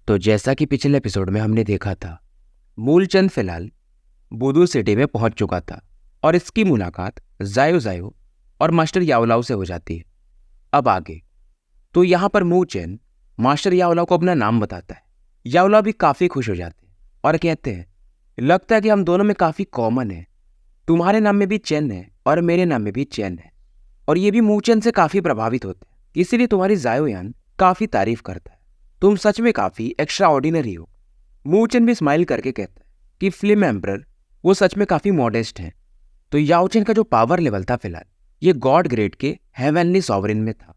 तो जैसा कि पिछले एपिसोड में हमने देखा था, मूलचंद फिलहाल बूदू सिटी में पहुंच चुका था और इसकी मुलाकात जायो जायो और मास्टर यावलाव से हो जाती है। अब आगे तो यहाँ पर मूलचंद मास्टर यावलाव को अपना नाम बताता है। यावलाव भी काफ़ी खुश हो जाते हैं और कहते हैं, लगता है कि हम दोनों में काफ़ी कॉमन है। तुम्हारे नाम में भी चैन है और मेरे नाम में भी चैन है। और ये भी मूलचंद से काफ़ी प्रभावित होते हैं, इसीलिए तुम्हारी जायोयान काफ़ी तारीफ करता है। तुम सच में काफ़ी एक्स्ट्रा ऑर्डिनरी हो। मूलचंद भी स्माइल करके कहता है कि फिल्म एम्परर वो सच में काफ़ी मॉडेस्ट हैं। तो याओचेन का जो पावर लेवल था फिलहाल ये गॉड ग्रेड के हेवनली सॉवरिन में था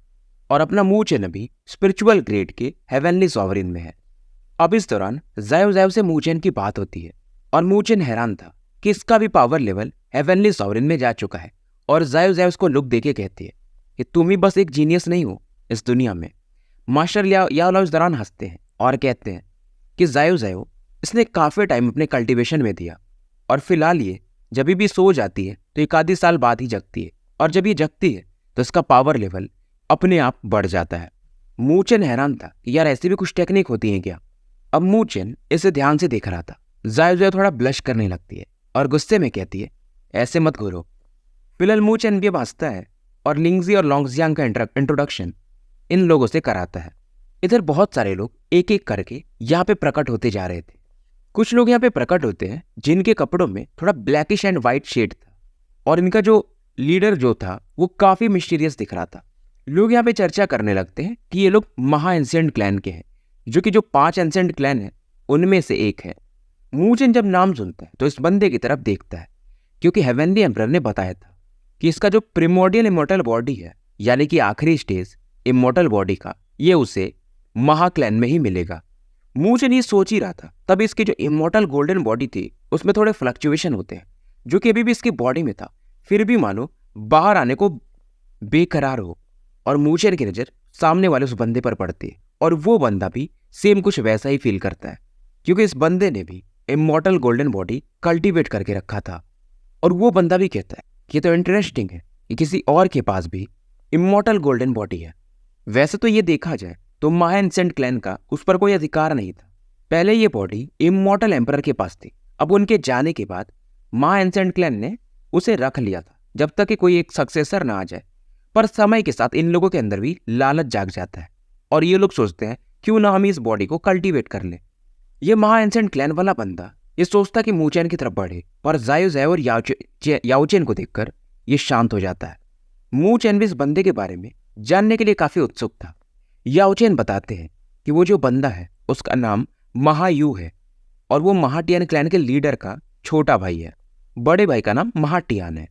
और अपना मूलचंद अभी स्पिरिचुअल ग्रेड के हेवनली सॉवरिन में है। अब इस दौरान जायो जायो से मूलचंद की बात होती है और मूलचंद हैरान था कि इसका भी पावर लेवल हेवनली सॉवरिन में जा चुका है। और जायो जायो उसको लुक देके कहती है कि तुम ही बस एक जीनियस नहीं हो इस दुनिया में। मास्टर यावलाव इस दौरान हंसते हैं और कहते हैं कि जायो जायो इसने काफ़ी टाइम अपने कल्टीवेशन में दिया और फिलहाल ये जब भी सो जाती है तो 1 आधी साल बाद ही जगती है और जब ये जगती है तो इसका पावर लेवल अपने आप बढ़ जाता है। मूलचंद हैरान था कि यार ऐसी भी कुछ टेक्निक होती है क्या। अब मूलचंद इसे ध्यान से देख रहा था। जायो जायो थोड़ा ब्लश करने लगती है और गुस्से में कहती है, ऐसे मत घूरो। फिलहाल मूलचंद भी हंसता है और लिंगजी और लोंगजियांग का इंट्रोडक्शन इन लोगों से कराता है। इधर बहुत सारे लोग एक एक करके यहाँ पे प्रकट होते जा रहे थे। कुछ लोग यहाँ पे प्रकट होते हैं जिनके कपड़ों में थोड़ा ब्लैकिश एंड वाइट शेड था और इनका जो लीडर जो था वो काफ़ी मिस्टीरियस दिख रहा था। लोग यहाँ पे चर्चा करने लगते हैं कि ये लोग महा एंशिएंट क्लैन के हैं, जो कि जो 5 एंशिएंट क्लैन हैं उनमें से एक है। मूलचंद जब नाम सुनता है तो इस बंदे की तरफ देखता है क्योंकि हेवनली एम्परर ने बताया था कि इसका जो प्रिमोर्डियल इमोर्टल बॉडी है यानी कि आखिरी स्टेज इमोर्टल बॉडी का ये उसे महाक्लैन में ही मिलेगा। मूलचंद ये सोच ही रहा था तब इसकी जो इमोर्टल गोल्डन बॉडी थी उसमें थोड़े फ्लक्चुएशन होते हैं जो कि अभी भी इसकी बॉडी में था, फिर भी मानो बाहर आने को बेकरार हो। और मूलचंद की नज़र सामने वाले उस बंदे पर पड़ती है और वो बंदा भी सेम कुछ वैसा ही फील करता है क्योंकि इस बंदे ने भी इमोर्टल गोल्डन बॉडी कल्टीवेट करके रखा था। और वो बंदा भी कहता है कि ये तो इंटरेस्टिंग है कि किसी और के पास भी इमोर्टल गोल्डन बॉडी है। वैसे तो ये देखा जाए तो महा एंशिएंट क्लैन का उस पर कोई अधिकार नहीं था। पहले ये बॉडी इमोर्टल एम्परर के पास थी। अब उनके जाने के बाद महा एंशिएंट क्लैन ने उसे रख लिया था जब तक कि कोई एक सक्सेसर ना आ जाए। पर समय के साथ इन लोगों के अंदर भी लालच जाग जाता है और ये लोग सोचते हैं क्यों ना हम इस बॉडी को कल्टीवेट कर लें। ये महा एंशिएंट क्लैन वाला बंदा ये सोचता कि मूलचंद की तरफ बढ़े पर जायो जायो और याओचेन को देखकर ये शांत हो जाता है। मूलचंद भी इस बंदे के बारे में जानने के लिए काफ़ी उत्सुक था। याओचेन बताते हैं कि वो जो बंदा है उसका नाम महायू है और वो महाटियान क्लैन के लीडर का छोटा भाई है। बड़े भाई का नाम महाटियान है।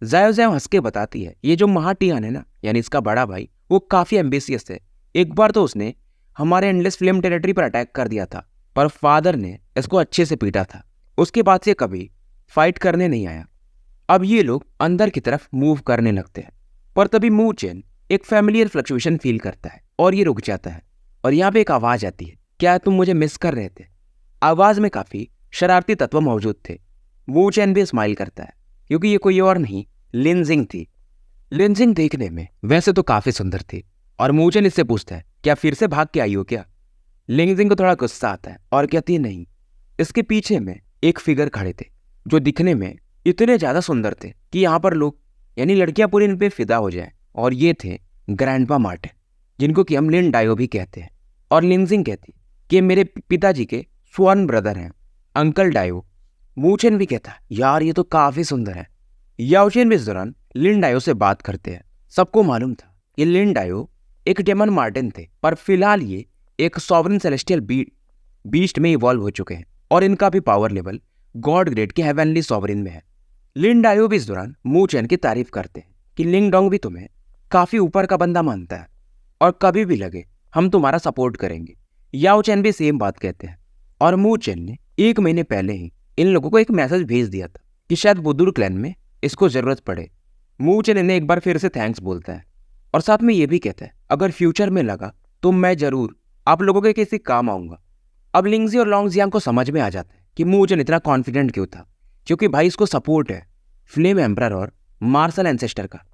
जायो जायो हंस के बताती है ये जो महाटियान है ना यानी इसका बड़ा भाई वो काफ़ी एम्बिशियस है। एक बार तो उसने हमारे एंडलेस फ्लेम टेरिटरी पर अटैक कर दिया था पर फादर ने इसको अच्छे से पीटा था। उसके बाद से कभी फाइट करने नहीं आया। अब ये लोग अंदर की तरफ मूव करने लगते हैं पर तभी मूलचंद एक फैमिलियर फ्लक्चुएशन फील करता है और ये रुक जाता है और यहाँ पे एक आवाज़ आती है, क्या तुम मुझे मिस कर रहे थे। आवाज़ में काफ़ी शरारती तत्व मौजूद थे। मूलचंद भी स्माइल करता है क्योंकि ये कोई और नहीं लिनजिंग थी। लिनजिंग देखने में वैसे तो काफ़ी सुंदर थी और मूलचंद इससे पूछता है, क्या फिर से भाग के आई हो क्या। लिनजिंग को थोड़ा गुस्सा आता है और कहती है, नहीं। इसके पीछे में एक फिगर खड़े थे जो दिखने में इतने ज़्यादा सुंदर थे कि यहाँ पर लोग यानी लड़कियाँ पूरी इन पर फिदा हो जाए। और ये थे ग्रैंडपा मार्टिन जिनको कि हम लिन डायो भी कहते हैं। और लिनजिंग कहती कि मेरे पिताजी के स्वर्ण ब्रदर हैं अंकल डायो। मूलचंद भी कहता है, यार ये तो काफ़ी सुंदर है। याओचेन भी इस दौरान लिन डायो से बात करते हैं। सबको मालूम था कि लिन डायो एक डेमन मार्टिन थे पर फिलहाल ये एक सॉवरेन सेलेस्टियल बीस्ट में इवॉल्व हो चुके हैं और इनका भी पावर लेवल गॉड ग्रेड के हेवनली सॉवरेन में है। लिन डायो भी इस दौरान मूलचंद की तारीफ करते हैं कि लिंग डोंग भी तुम्हें काफ़ी ऊपर का बंदा मानता है और कभी भी लगे हम तुम्हारा सपोर्ट करेंगे। याओचेन भी सेम बात कहते हैं और मूलचंद ने 1 महीने पहले ही इन लोगों को एक मैसेज भेज दिया था कि शायद बुदुर क्लैन में इसको ज़रूरत पड़े। मूलचंद इन्हें एक बार फिर से थैंक्स बोलता है और साथ में ये भी कहता है, अगर फ्यूचर में लगा तो मैं ज़रूर आप लोगों के किसी काम आऊँगा। अब लिंगजी और लोंगजियांग को समझ में आ जाता है कि मूलचंद इतना कॉन्फिडेंट क्यों था क्योंकि भाई इसको सपोर्ट है फ्लेम एम्परर और मार्शल एंसेस्टर का।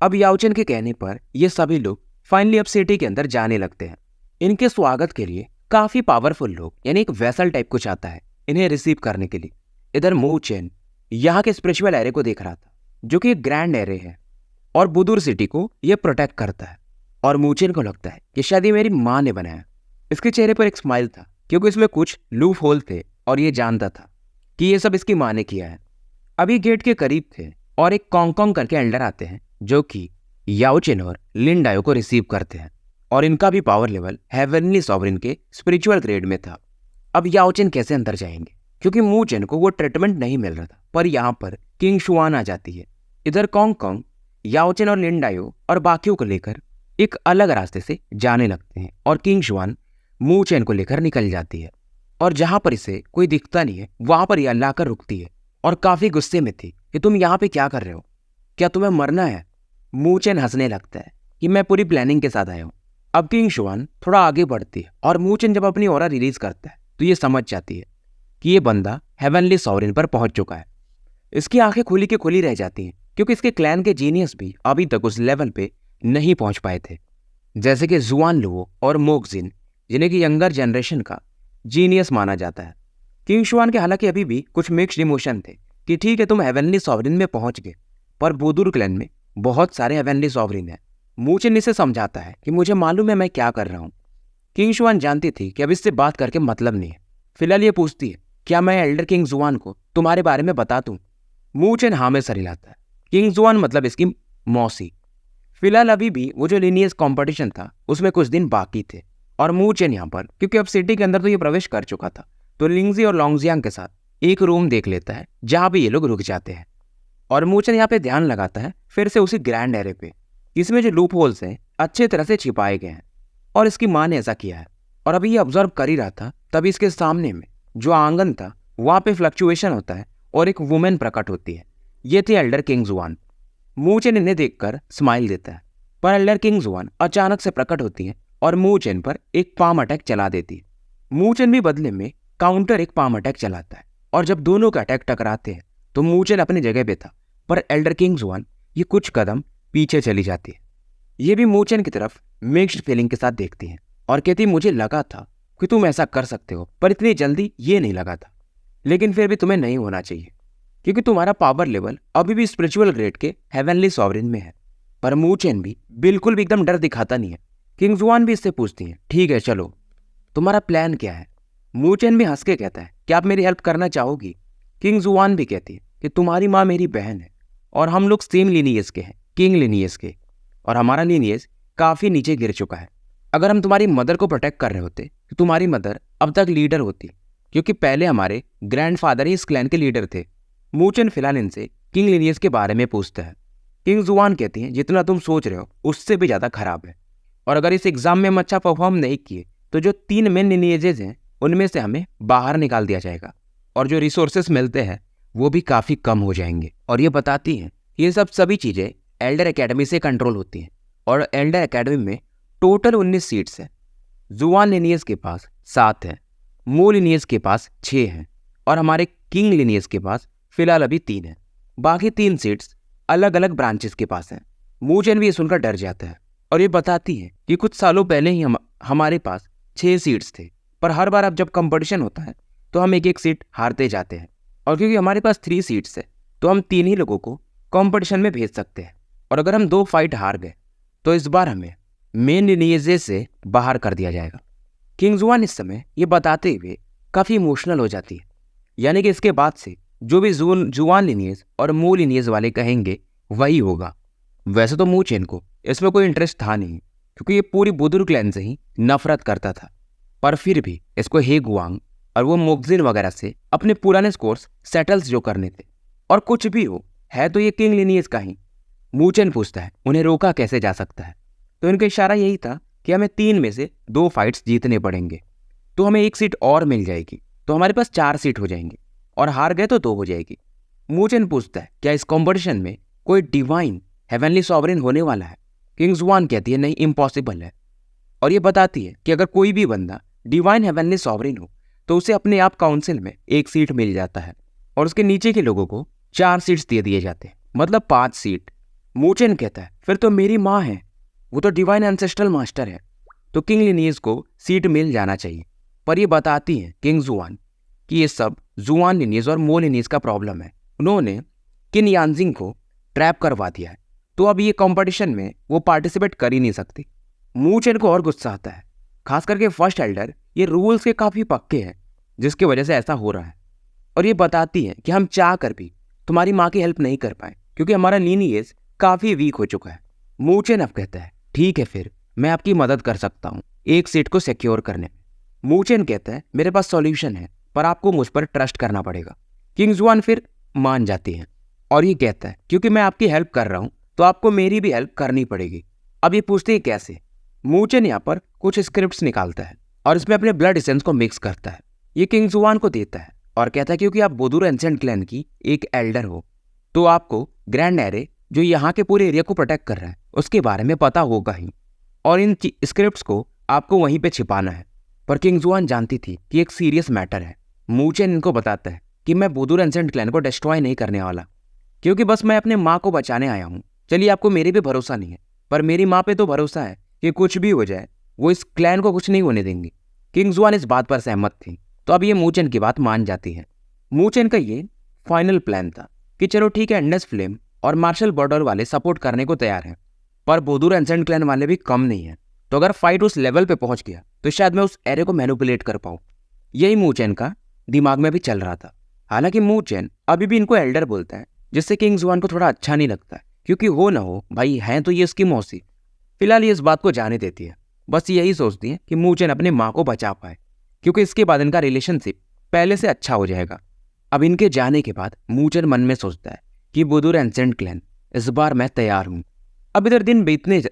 अब याओचेन के कहने पर ये सभी लोग फाइनली अब सिटी के अंदर जाने लगते हैं। इनके स्वागत के लिए काफी पावरफुल लोग यानी एक वेसल टाइप कुछ आता है इन्हें रिसीव करने के लिए। इधर मू चेन यहाँ के स्पिरिचुअल एरे को देख रहा था जो कि एक ग्रैंड एरे है और बुदुर सिटी को यह प्रोटेक्ट करता है। और मूचेन को लगता है कि शायद ये मेरी माँ ने बनाया। इसके चेहरे पर एक स्माइल था क्योंकि इसमें कुछ लूप होल थे और ये जानता था कि ये सब इसकी माँ ने किया है। अभी गेट के करीब थे और एक कॉन्ग करके एल्डर आते हैं जो कि याओचेन और लिन डायो को रिसीव करते हैं और इनका भी पावर लेवल हेवनली सॉवरेन के स्पिरिचुअल ग्रेड में था। अब याओचेन कैसे अंदर जाएंगे क्योंकि मूचेन को वो ट्रीटमेंट नहीं मिल रहा था, पर यहाँ पर किंग शुआन आ जाती है। इधर कॉन्ग याओचेन और लिन डायो और बाकियों को लेकर एक अलग रास्ते से जाने लगते हैं और किंग शुआन मूचेन को लेकर निकल जाती है और जहां पर इसे कोई दिखता नहीं है वहां पर यह लाकर रुकती है और काफी गुस्से में थी कि तुम यहाँ पे क्या कर रहे हो, क्या तुम्हें मरना है। मूचेन हंसने लगता है कि मैं पूरी प्लानिंग के साथ आया हूँ। अब किंग शुआन थोड़ा आगे बढ़ती है और मूचेन जब अपनी ऑरा रिलीज करता है तो ये समझ जाती है कि ये बंदा हेवनली सॉवरेन पर पहुंच चुका है। इसकी आंखें खुली की खुली रह जाती हैं क्योंकि इसके क्लैन के जीनियस भी अभी तक उस लेवल पे नहीं पहुंच पाए थे, जैसे कि जुआन लुओ और मोक्जिन जिन्हें कि यंगर जनरेशन का जीनियस माना जाता है। किंग शुआन के हालांकि अभी भी कुछ मिक्स्ड इमोशन थे कि ठीक है तुम हेवनली सॉवरेन में पहुंच गए, पर बुदुर क्लैन में बहुत सारे हेवनली सॉवरेन हैं। मूचेन इसे समझाता है कि मुझे मालूम है मैं क्या कर रहा हूँ। किंग शुआन जानती थी कि अब इससे बात करके मतलब नहीं है। फिलहाल ये पूछती है क्या मैं एल्डर किंग जुआन को तुम्हारे बारे में बता दूं। मूचेन हाँ में सर हिलाता है। किंग जुआन मतलब इसकी मौसी। फिलहाल अभी भी वो जो लिनियस कंपटीशन था उसमें कुछ दिन बाकी थे और मूचेन यहाँ पर क्योंकि अब सिटी के अंदर तो ये प्रवेश कर चुका था तो लिंगजी और लॉन्गजियांग के साथ एक रूम देख लेता है जहाँ पे ये लोग रुक जाते हैं। और मूचेन यहाँ पे ध्यान लगाता है फिर से उसी ग्रैंड एरे पे, इसमें जो लूप होल्स हैं अच्छे तरह से छिपाए गए हैं और इसकी माँ ने ऐसा किया है। और अभी ये ऑब्जर्व कर ही रहा था तभी इसके सामने में जो आंगन था वहाँ पे फ्लक्चुएशन होता है और एक वुमेन प्रकट होती है। ये थी एल्डर किंग जुआन। मूचेन इन्हें देखकर स्माइल देता है, पर एल्डर किंग जुआन अचानक से प्रकट होती है और मूचेन पर एक पाम अटैक चला देती है। मूचेन भी बदले में काउंटर एक पाम अटैक चलाता है और जब दोनों का अटैक टकराते हैं तो मूचेन अपनी जगह पे था, पर एल्डर किंग जुआन ये कुछ कदम पीछे चली जाती है। ये भी मूचेन की तरफ मिक्स्ड फीलिंग के साथ देखती है और कहती मुझे लगा था कि तुम ऐसा कर सकते हो, पर इतनी जल्दी ये नहीं लगा था, लेकिन फिर भी तुम्हें नहीं होना चाहिए क्योंकि तुम्हारा पावर लेवल अभी भी स्पिरिचुअल ग्रेड के हेवनली सॉवरेन में है। पर मूचेन भी बिल्कुल भी एकदम डर दिखाता नहीं है। किंग जुआन भी इससे पूछती है ठीक है चलो तुम्हारा प्लान क्या है। मूचेन भी हंस के कहता है क्या आप मेरी हेल्प करना चाहोगी। किंग जुआन भी कहती है कि तुम्हारी माँ मेरी बहन है और हम लोग सेम लिनियस के हैं, किंग लिनियस के, और हमारा लिनियस काफी नीचे गिर चुका है। अगर हम तुम्हारी मदर को प्रोटेक्ट कर रहे होते तो तुम्हारी मदर अब तक लीडर होती क्योंकि पहले हमारे ग्रैंडफादर ही इस क्लैन के लीडर थे। मूचेन फिलहाल इनसे किंग लिनियस के बारे में पूछता है। किंग जुआन कहती हैं जितना तुम सोच रहे हो उससे भी ज़्यादा खराब है और अगर इस एग्जाम में हम अच्छा परफॉर्म नहीं किए तो जो 3 मेन लिनियजेज हैं उनमें से हमें बाहर निकाल दिया जाएगा और जो रिसोर्सेस मिलते हैं वो भी काफ़ी कम हो जाएंगे। और ये बताती हैं ये सभी चीज़ें एल्डर एकेडमी से कंट्रोल होती हैं और एल्डर एकेडमी में टोटल 19 सीट्स हैं। जुआन लिनियस के पास 7 हैं, मू लिनियस के पास 6 हैं और हमारे किंग लिनियस के पास फिलहाल अभी 3 हैं। बाकी 3 सीट्स अलग अलग ब्रांचेस के पास हैं। मूचेन भी ये सुनकर डर जाता है और ये बताती है कि कुछ सालों पहले ही हमारे पास 6 सीट्स थे, पर हर बार अब जब कंपटीशन होता है तो हम एक सीट हारते जाते हैं और क्योंकि हमारे पास 3 सीट्स है तो हम 3 ही लोगों को कंपटीशन में भेज सकते हैं और अगर हम 2 फाइट हार गए तो इस बार हमें मेन लिनियजेस से बाहर कर दिया जाएगा। किंग जुआन इस समय ये बताते हुए काफ़ी इमोशनल हो जाती है, यानी कि इसके बाद से जो भी जुआन लिनियज और मू लिनियज वाले कहेंगे वही होगा। वैसे तो मूचेन को इसमें कोई इंटरेस्ट था नहीं क्योंकि ये पूरी बुदुर क्लैन से ही नफरत करता था, पर फिर भी इसको हे गुआंग और वो मोक्जिन वगैरह से अपने पुराने स्कोर्स सेटल्स जो करने थे, और कुछ भी हो है तो ये किंग लिनियज का ही। मूचेन पूछता है उन्हें रोका कैसे जा सकता है, तो इनका इशारा यही था कि हमें 3 में से 2 फाइट्स जीतने पड़ेंगे तो हमें 1 सीट और मिल जाएगी, तो हमारे पास 4 सीट हो जाएंगे और हार गए तो 2 हो जाएगी। मूचेन पूछता है क्या इस कॉम्पिटिशन में कोई डिवाइन हेवनली सॉवरेन होने वाला है। किंग जुआन कहती है नहीं, इम्पॉसिबल है, और ये बताती है कि अगर कोई भी बंदा डिवाइन हेवनली सॉवरेन हो तो उसे अपने आप काउंसिल में 1 सीट मिल जाता है और उसके नीचे के लोगों को 4 सीट्स दे दिए जाते हैं, मतलब 5 सीट। मूचेन कहता है फिर तो मेरी माँ है, वो तो डिवाइन एंसेस्ट्रल मास्टर है, तो किंग लिनियज को सीट मिल जाना चाहिए। पर ये बताती हैं किंग जुआन कि ये सब जुआन लिनियज और मो लिनियज का प्रॉब्लम है। उन्होंने किन यानजिंग को ट्रैप करवा दिया है, तो अब ये कंपटीशन में वो पार्टिसिपेट कर ही नहीं सकती। मू चेन को और गुस्सा आता है, खास करके फर्स्ट एल्डर ये रूल्स के काफ़ी पक्के हैं जिसकी वजह से ऐसा हो रहा है। और ये बताती है कि हम चाह कर भी तुम्हारी माँ की हेल्प नहीं कर पाए क्योंकि हमारा लीनियज काफ़ी वीक हो चुका है। मू चेन अब कहता है ठीक है, फिर मैं आपकी मदद कर सकता हूँ एक सीट को सिक्योर करने में। मू चेन कहता है मेरे पास सॉल्यूशन है, पर आपको मुझ पर ट्रस्ट करना पड़ेगा। किंग जुआन फिर मान जाती है और ये कहता है क्योंकि मैं आपकी हेल्प कर रहा हूँ तो आपको मेरी भी हेल्प करनी पड़ेगी। अब ये पूछते हैं कैसे। मू चेन यहाँ पर कुछ स्क्रिप्ट्स निकालता है और इसमें अपने ब्लड एसेंस को मिक्स करता है। ये किंग जुआन को देता है और कहता है क्योंकि आप बुदुर एंसेंट क्लैन की एक एल्डर हो तो आपको ग्रैंड एरे जो यहाँ के पूरे एरिया को प्रोटेक्ट कर रहा है उसके बारे में पता होगा ही, और इन स्क्रिप्ट्स को आपको वहीं पे छिपाना है। पर किंग जुआन जानती थी कि एक सीरियस मैटर है। मू चेन इनको बताता है कि मैं बुदुर एंसेंट क्लैन को डिस्ट्रॉय नहीं करने वाला, क्योंकि बस मैं अपने माँ को बचाने आया हूँ। चलिए आपको मेरे पे भरोसा नहीं है, पर मेरी माँ पे तो भरोसा है कि कुछ भी हो जाए वो इस क्लैन को कुछ नहीं होने देंगी। किंग जुआन इस बात पर सहमत थी, तो अब ये मू चेन की बात मान जाती है। मू चेन का ये फाइनल प्लान था कि चलो ठीक है, एंडस फ्लेम और मार्शल बॉर्डर वाले सपोर्ट करने को तैयार हैं, पर बुदुर एंसेंट क्लैन वाले भी कम नहीं है। तो अगर फाइट उस लेवल पे पहुंच गया तो शायद मैं उस एरे को मैनिपुलेट कर पाऊँ। यही मू चेन का दिमाग में भी चल रहा था। हालांकि मू चेन अभी भी इनको एल्डर बोलता है, जिससे किंग जुआन को थोड़ा अच्छा नहीं लगता है, क्योंकि हो ना हो भाई हैं तो ये इसकी मौसी। फिलहाल ये इस बात को जाने देती है, बस यही सोचती है कि मू चेन अपने माँ को बचा पाए, क्योंकि इसके बाद इनका रिलेशनशिप पहले से अच्छा हो जाएगा। अब इनके जाने के बाद मू चेन मन में सोचता है कि बुदुर एंसेंट क्लैन इस बार मैं तैयार हूँ। अब इधर दिन बीतने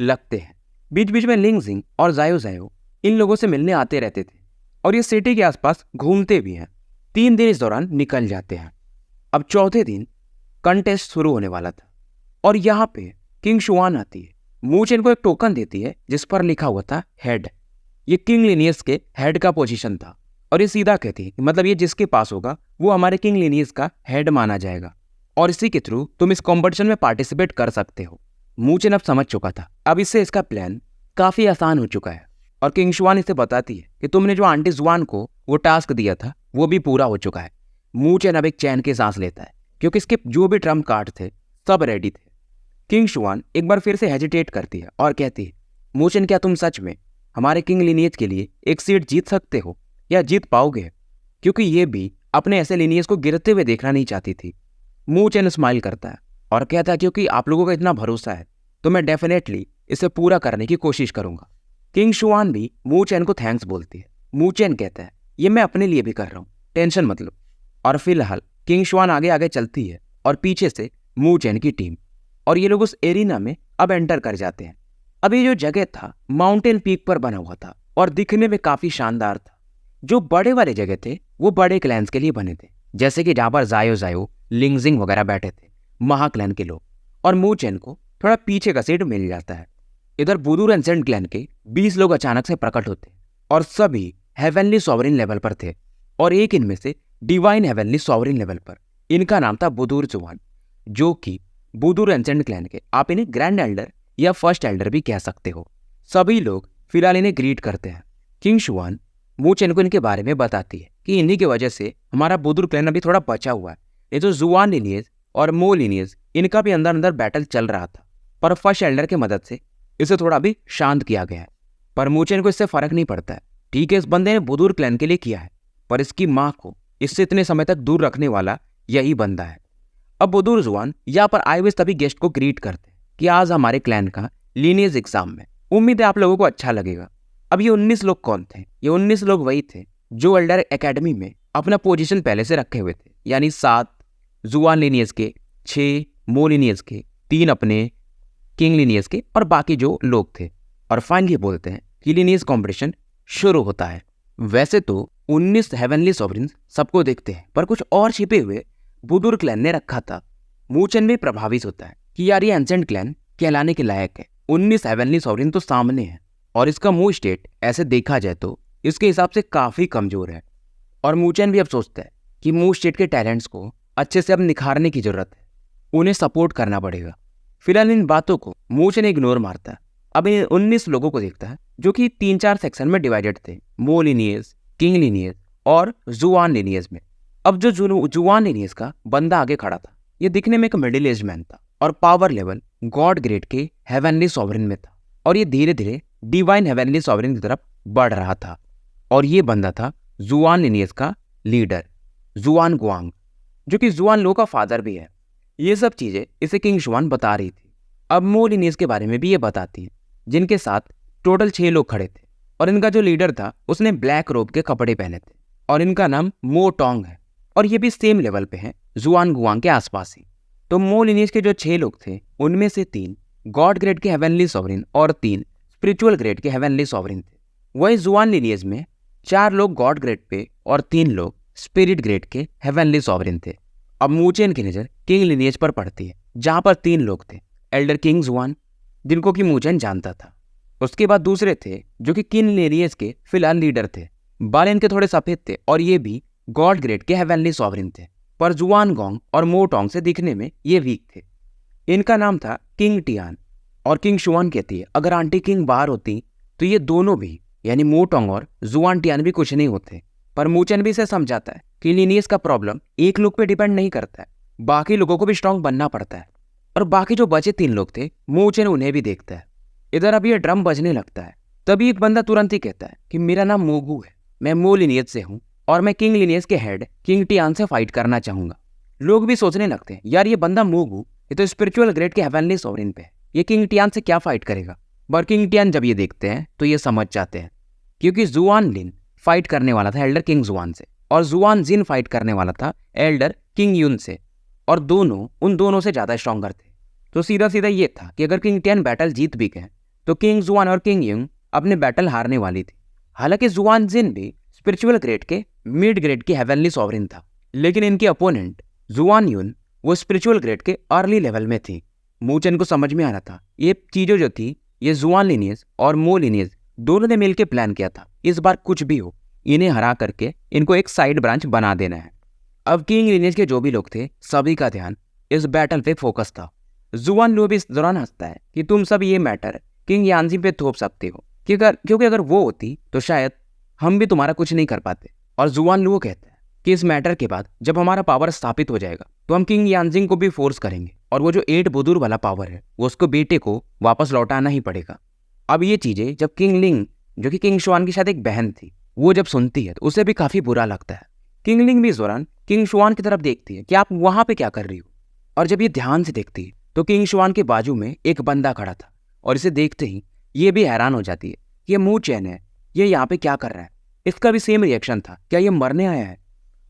लगते हैं। बीच बीच में लिंग जिंग और जायो जायो इन लोगों से मिलने आते रहते थे और ये सिटी के आसपास घूमते भी हैं। 3 दिन इस दौरान निकल जाते हैं। अब चौथे दिन कंटेस्ट शुरू होने वाला था और यहाँ पे किंग शुआन आती है। मू चेन को एक टोकन देती है जिस पर लिखा हुआ था हेड। ये किंग लिनियस के हेड का पोजीशन था और ये सीधा कहती है कि मतलब ये जिसके पास होगा वो हमारे किंग लिनियस का हेड माना जाएगा और इसी के थ्रू तुम इस कॉम्पिटिशन में पार्टिसिपेट कर सकते हो। मू चेन अब समझ चुका था, अब इससे इसका प्लान काफी आसान हो चुका है और किंग शुआन इसे बताती है कि तुमने जो आंटी जुआन को वो टास्क दिया था वो भी पूरा हो चुका है। मू चेन अब एक चैन की सांस लेता है क्योंकि इसके जो भी ट्रम्प कार्ड थे सब रेडी थे। किंग शुआन एक बार फिर से हेजिटेट करती है और कहती है मू चेन क्या तुम सच में हमारे किंग लिनियज के लिए एक सीट जीत सकते हो या जीत पाओगे, क्योंकि ये भी अपने ऐसे लिनियज को गिरते हुए देखना नहीं चाहती थी। मू चेन स्माइल करता है और कहता है क्योंकि आप लोगों का इतना भरोसा है तो मैं डेफिनेटली इसे पूरा करने की कोशिश करूंगा। किंग शुआन भी मू चेन को थैंक्स बोलती है। मू चेन कहता है ये मैं अपने लिए भी कर रहा हूँ, टेंशन मत लो। और फिलहाल किंग शुआन आगे आगे चलती है और पीछे से मू चेन की टीम, और ये लोग उस एरिना में अब एंटर कर जाते हैं। अब ये जो जगह था माउंटेन पीक पर बना हुआ था और दिखने में काफी शानदार था। जो बड़े वाले जगह थे वो बड़े क्लैंस के लिए बने थे, जैसे कि जहाँ पर जायो जायो लिंगजिंग वगैरह बैठे थे महा क्लैन के लोग, और मू चेन को थोड़ा पीछे का सीट मिल जाता है। इधर बुदुर एंसेंट क्लैन के 20 लोग अचानक से प्रकट होते और सभी हेवनली सॉवरिन लेवल पर थे और एक इनमें से डिवाइन हेवनली सॉवरिन लेवल पर। इनका नाम था बुदुर जुआन, जो कि बुदुर एंसेंट क्लैन के आप इन्हें ग्रैंड एल्डर या फर्स्ट एल्डर भी कह सकते हो। सभी लोग फिलहाल इन्हें ग्रीट करते हैं। किंग शुआन मू चेन को इनके बारे में बताती है कि इन्हीं की वजह से हमारा बुदुर क्लैन अभी थोड़ा बचा हुआ है। ये तो जुआन लिनियज और मो लिनियज इनका भी अंदर अंदर बैटल चल रहा था, पर फर्स्ट एल्डर की मदद से इसे थोड़ा भी शांत किया गया है। पर मू चेन को इससे फर्क नहीं पड़ता है। ठीक है, इस बंदे ने बुदुर क्लैन के लिए किया है, पर इसकी माँ को इससे इतने समय तक दूर रखने वाला यही बंदा है। अब बुदुर जुआन यहाँ पर आए हुए सभी गेस्ट को ग्रीट करते हैं कि आज हमारे क्लैन का लीनियज एग्जाम में, उम्मीद है आप लोगों को अच्छा लगेगा। अब ये 19 लोग कौन थे? ये 19 लोग वही थे जो एल्डर एकेडमी में अपना पोजीशन पहले से रखे हुए थे, यानी 7 जुआन लिनियज के, 6 मो लिनियज के, 3 अपने किंग लिनियज के और बाकी जो लोग थे। और फाइनली बोलते हैं कि लिनियज कॉम्पिटिशन शुरू होता है। वैसे तो 19 हेवनली सॉवरिन्स सबको देखते हैं, पर कुछ और छिपे हुए बुदुर क्लैन ने रखा था। मू चेन भी प्रभावित होता है कि यार ये एंसेंट क्लैन कहलाने के लायक है। 19 हेवनली सॉवरिन तो सामने है और इसका मूव स्टेट ऐसे देखा जाए तो इसके हिसाब से काफी कमजोर है। और मू चेन भी अब सोचता है कि मूव स्टेट के टैलेंट्स को अच्छे से अब निखारने की जरूरत है, उन्हें सपोर्ट करना पड़ेगा। फिलहाल इन बातों को मू चेन इग्नोर मारता है अब इन 19 लोगों को देखता है जो कि 3-4 सेक्शन में डिवाइडेड थे, मो लिनियस, किंग लिनियस और जुआन लिनियस में। अब जो जुआन लिनियस का बंदा आगे खड़ा था, ये दिखने में एक मिडिल एज मैन था और पावर लेवल गॉड ग्रेड के हेवनली सॉवरेन में था और ये धीरे धीरे डिवाइन हेवनली सॉवरेन की तरफ बढ़ रहा था। और ये बंदा था जुआन लिनियस का लीडर जुआन गुआंग, जो कि जुआन लो का फादर भी है। ये सब चीजें इसे किंग शुआन बता रही थी। अब मो लिनियस के बारे में भी ये बताती है, जिनके साथ टोटल 6 लोग खड़े थे और इनका जो लीडर था उसने ब्लैक रोब के कपड़े पहने थे और इनका नाम मो टोंग है और ये भी सेम लेवल पे है जुआन गुआंग के आसपास ही। तो मो लिनियस के जो 6 लोग थे उनमें से 3 गॉड ग्रेड के हेवनली सॉवरेन और 3 स्पिरिचुअल ग्रेड के हेवनली सॉवरेन थे। वही जुआन लिनियस में 4 लोग गॉड ग्रेड पे और 3 लोग स्पिरिट ग्रेड के हेवनली सॉवरेन थे। अब मूचेन की नजर किंग लिनियज पर पड़ती है, जहां पर 3 लोग थे, एल्डर किंग जुआन जिनको कि मूचेन जानता था। उसके बाद दूसरे थे जो कि किंग लिनियज के फिलहाल लीडर थे। बाल इनके थोड़े सफेद थे और ये भी गॉड ग्रेड के हेवनली सॉवरेन थे, पर जुआन गोंग और मोटोंग से दिखने में ये वीक थे। इनका नाम था किंग टियान और किंग शुआन कहती है अगर आंटी किंग बाहर होती तो ये दोनों भी यानी मोटोंग और जुआन टियान भी कुछ नहीं होते। पर मूचेन भी इसे समझाता है कि लिनियस का प्रॉब्लम एक लोग पे डिपेंड नहीं करता है, बाकी लोगों को भी स्ट्रांग बनना पड़ता है। और बाकी जो बचे 3 लोग थे मूचेन उन्हें भी देखता है। इधर अब ये ड्रम बजने लगता है, तभी एक बंदा तुरंत ही कहता है कि मेरा नाम मोगू है, मैं मो लिनियस से हूँ और मैं किंग लिनियस के हेड किंग टियान से फाइट करना चाहूंगा। लोग भी सोचने लगते हैं यार ये बंदा मोगू ये तो स्पिरिचुअल ग्रेड के हेवनली सॉवरेन पे है, ये किंग टियान से क्या फाइट करेगा। पर किंग टियान जब ये देखते हैं तो ये समझ जाते हैं, क्योंकि जुआन लिन फाइट करने वाला था एल्डर किंग जुआन से और जुआन जिन फाइट करने वाला था एल्डर किंग यून से, और उन दोनों से ज्यादा स्ट्रॉन्गर थे। तो सीधा सीधा ये था कि अगर किंग टियान बैटल जीत भी गए तो किंग जुआन और किंग यून अपने बैटल हारने वाली थी। हालांकि जुआन जिन भी स्पिरिचुअल ग्रेड के मिड ग्रेड की हेवनली सॉवरेन था, लेकिन इनकी अपोनेंट जुआन यून वो स्पिरिचुअल ग्रेड के अर्ली लेवल में थी। मूचेन को समझ में आ रहा था ये चीजें जो थी ये जुआन लिनियस और मो लिनियस दोनों ने मिलकर प्लान किया था, इस बार कुछ भी हो इन्हें हरा करके इनको एक साइड ब्रांच बना देना है। अब किंग लिनियस के जो भी लोग थे सभी का ध्यान इस बैटल पे फोकस था। जुआन लो भी इस दौरान हंसता है कि तुम सब ये मैटर किंग यानजी पे थोप सकते हो, क्योंकि अगर वो होती तो शायद हम भी तुम्हारा कुछ नहीं कर पाते। और जुआन लुओ कहता है कि इस मैटर के बाद जब हमारा पावर स्थापित हो जाएगा तो हम किंग यानजिंग को भी फोर्स करेंगे और वो जो 8 बुदुर वाला पावर है वो उसको बेटे को वापस लौटाना ही पड़ेगा। अब ये चीजें जब किंग लिंग जो कि किंग शुआन की शायद एक बहन थी वो जब सुनती है तो उसे भी काफी बुरा लगता है। किंग लिंग भी इस दौरान किंग शुआन की तरफ देखती है कि आप वहां पे क्या कर रही हो, और जब ये ध्यान से देखती है तो किंग शुआन के बाजू में एक बंदा खड़ा था और इसे देखते ही ये भी हैरान हो जाती है कि ये मूचेन है, ये यहाँ पे क्या कर रहा है। इसका भी सेम रिएक्शन था, क्या ये मरने आया है।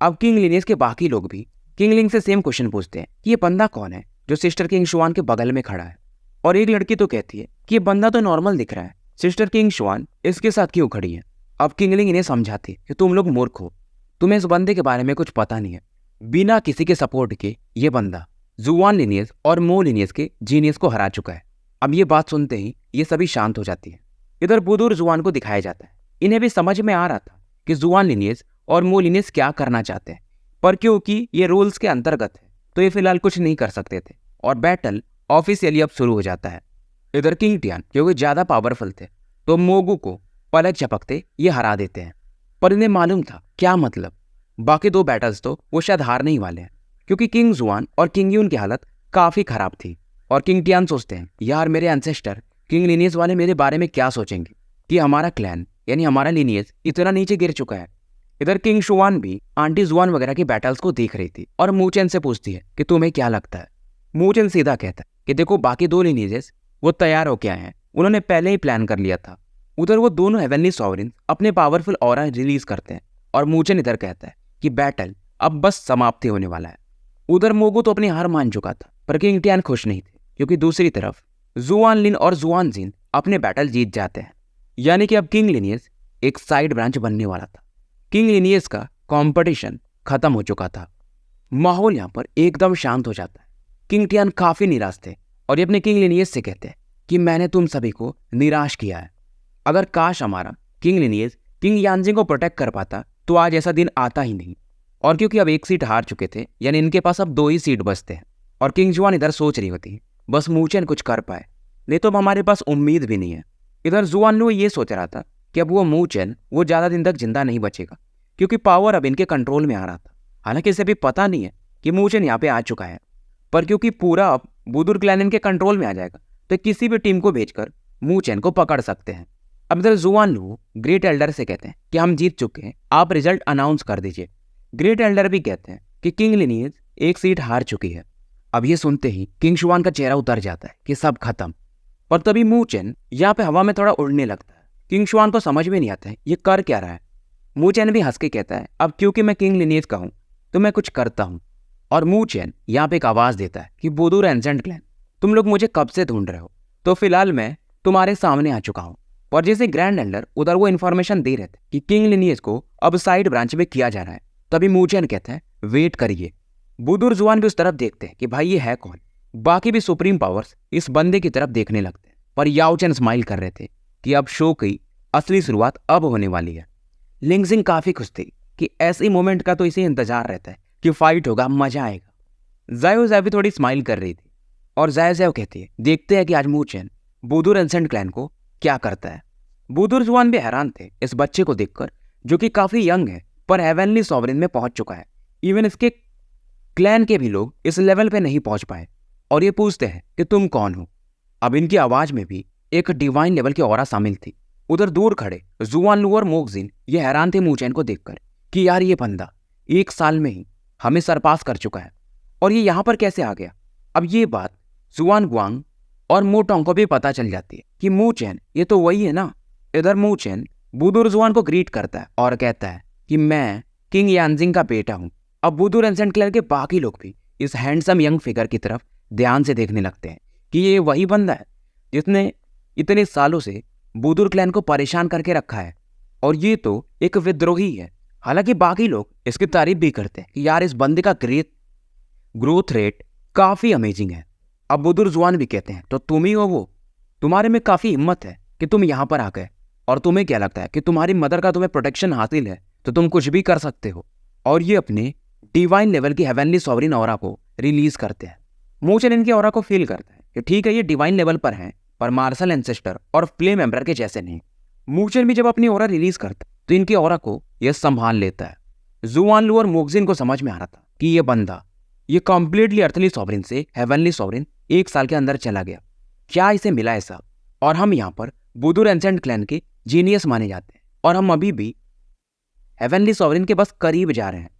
अब किंग लिनियस के बाकी लोग भी किंग लिंग से सेम क्वेश्चन पूछते हैं कि ये बंदा कौन है जो सिस्टर किंग शुआन के बगल में खड़ा है। और एक लड़की तो कहती है कि ये बंदा तो नॉर्मल दिख रहा है, सिस्टर किंग शुआन इसके साथ क्यों खड़ी है। अब किंग लिंग इन्हें समझाती है कि तुम लोग मूर्ख हो, तुम्हें इस बंदे के बारे में कुछ पता नहीं है। बिना किसी के सपोर्ट के ये बंदा जुआन लिनियस और मो लिनियस के जीनियस को हरा चुका है। अब ये बात सुनते ही ये सभी शांत हो जाती है। इधर बुदुर जुआन को दिखाया जाता है, इन्हें भी समझ में आ रहा था कि जुआन लिनियस और मो लिनियस क्या करना चाहते हैं, पर क्योंकि ये रूल्स के अंतर्गत है तो ये फिलहाल कुछ नहीं कर सकते थे और बैटल ऑफिशियली अब शुरू हो जाता है। इधर किंग टियान क्योंकि ज्यादा पावरफुल थे तो मोगू को पलक झपकते ये हरा देते हैं। पर इन्हें मालूम था क्या मतलब, बाकी 2 बैटल्स तो वो शायद हारने ही वाले हैं, क्योंकि किंग जुआन और किंग यून की हालत काफी खराब थी। और किंग टियान सोचते हैं यार मेरे एंसेस्टर किंग लिनियस वाले मेरे बारे में क्या सोचेंगे कि हमारा क्लैन यानी हमारा लिनियस इतना नीचे गिर चुका है। इधर किंग शुआन भी आंटी जुआन वगैरह की बैटल्स को देख रही थी और मूचेन से पूछती है कि तुम्हें क्या लगता है। मूचेन सीधा कहता है कि देखो बाकी 2 लिनियस वो तैयार हो क्या है, उन्होंने पहले ही प्लान कर लिया था। उधर वो दोनों हेवनली सॉवरेन अपने पावरफुल ऑरा रिलीज करते हैं और मूचेन इधर कहता है कि बैटल अब बस समाप्ति होने वाला है। उधर मोगू तो अपनी हार मान चुका था, पर किंग टियान खुश नहीं थे, क्योंकि दूसरी तरफ जुआन लिन और जुआन जिन अपने बैटल जीत जाते हैं। यानी कि अब किंग लिनियस एक साइड ब्रांच बनने वाला था। किंग लिनियस का कंपटीशन खत्म हो चुका था। माहौल यहाँ पर एकदम शांत हो जाता है। किंग टियान काफी निराश थे और ये अपने किंग लिनियस से कहते हैं कि मैंने तुम सभी को निराश किया है। अगर काश हमारा किंग लिनियस किंग यानजिंग को प्रोटेक्ट कर पाता तो आज ऐसा दिन आता ही नहीं। और क्योंकि अब 1 सीट हार चुके थे यानी इनके पास अब 2 ही सीट बचते हैं और किंग जुआन इधर सोच रही होती है बस मूचेन कुछ कर पाए, नहीं तो अब हमारे पास उम्मीद भी नहीं है। इधर जुआनलू ये सोच रहा था कि अब वो मू चेन वो ज़्यादा दिन तक जिंदा नहीं बचेगा, क्योंकि पावर अब इनके कंट्रोल में आ रहा था। हालांकि इसे भी पता नहीं है कि मू चेन यहाँ पे आ चुका है, पर क्योंकि पूरा अब बुदुर क्लैन इनके कंट्रोल में आ जाएगा तो किसी भी टीम को भेजकर मू चेन को पकड़ सकते हैं। अब इधर जुआनलू ग्रेट एल्डर से कहते हैं कि हम जीत चुके हैं, आप रिजल्ट अनाउंस कर दीजिए। ग्रेट एल्डर भी कहते हैं कि किंग लिनियज एक सीट हार चुकी है। अब ये सुनते ही किंग शुआन का चेहरा उतर जाता है कि सब खत्म। पर तभी मू चेन यहाँ पे हवा में थोड़ा उड़ने लगता है। किंग शुआन को समझ में नहीं आता है ये कर क्या रहा है। मू चेन भी हंस के कहता है अब क्योंकि मैं किंग लिनियज का हूँ तो मैं कुछ करता हूँ। और मू चेन यहाँ पे एक आवाज देता है कि बुदुर एंसेंट क्लैन, तुम लोग मुझे कब से ढूंढ रहे हो, तो फिलहाल मैं तुम्हारे सामने आ चुका हूँ। और जैसे ग्रैंड एल्डर उधर वो इन्फॉर्मेशन दे रहे थे कि किंग लिनियज को अब साइड ब्रांच में किया जा रहा है, तभी मू चेन कहता है वेट करिए। बुदुर जुआन भी उस तरफ देखते हैं कि भाई ये है कौन। बाकी भी सुप्रीम पावर्स इस बंदे की तरफ देखने लगते हैं, पर याओ चेन स्माइल कर रहे थे कि अब शो की असली शुरुआत अब होने वाली है। लिंग जिंग काफी खुश थी कि ऐसे मोमेंट का तो इसे इंतजार रहता है कि फाइट होगा, मजा आएगा। जायो जायो भी थोड़ी स्माइल कर रही थी और जायो जायो कहती है देखते हैं कि आज मू चेन बुदुर एंसेंट क्लैन को क्या करता है। बुदुर जुआन भी हैरान थे इस बच्चे को देखकर जो कि काफी यंग है पर हेवनली सॉवरेन में पहुंच चुका है। इवन इसके क्लैन के भी लोग इस लेवल पे नहीं पहुंच पाए और ये पूछते हैं कि तुम कौन हो। अब इनकी आवाज में भी एक डिवाइन लेवल की ऑरा शामिल थी। उधर दूर खड़े जुआनलू और मोक्जिन ये हैरान थे मू चेन को देखकर कि यार ये बंदा 1 साल में ही हमें सरपास कर चुका है और ये यहाँ पर कैसे आ गया। अब ये बात जुआन गुआंग और मू टोंग को भी पता चल जाती है कि मू चेन ये तो वही है ना। इधर मू चेन बुदुर जुआन को ग्रीट करता है और कहता है कि मैं किंग यानजिंग का बेटा हूँ। अब बुदुर एंसेंट क्लैन के बाकी लोग भी इस हैंडसम यंग फिगर की तरफ ध्यान से देखने लगते हैं कि ये वही बंदा है जिसने इतने सालों से बुदुर क्लैन को परेशान करके रखा है और ये तो एक विद्रोही है। हालांकि बाकी लोग इसकी तारीफ भी करते हैं कि यार इस बंदे का ग्रोथ रेट काफी अमेजिंग है। अब बुदुर जुआन भी कहते हैं तो तुम ही हो वो, तुम्हारे में काफी हिम्मत है कि तुम यहाँ पर आ गए और तुम्हें क्या लगता है कि तुम्हारी मदर का तुम्हें प्रोटेक्शन हासिल है तो तुम कुछ भी कर सकते हो। और ये अपने डिवाइन लेवल की हेवनली सॉवरेन ऑरा को रिलीज करते हैं। मू चेन इनकी ऑरा को फील करता है कि ठीक है ये डिवाइन लेवल पर हैं पर मार्शल एंसेस्टर और फ्लेम एम्बरर के जैसे नहीं। मू चेन भी जब अपनी ऑरा रिलीज करता है तो इनकी ऑरा को यह संभाल लेता है। जुआनलू और मोक्जिन को समझ में आ रहा था कि ये बंदा ये कंप्लीटली अर्थली सॉवरेन से हेवनली सॉवरेन 1 साल के अंदर चला गया। क्या इसे मिला ऐसा? और हम यहाँ पर बुदुर एंसेंट क्लैन के जीनियस माने जाते हैं और हम अभी भी हेवनली सॉवरेन के बस करीब जा रहे हैं।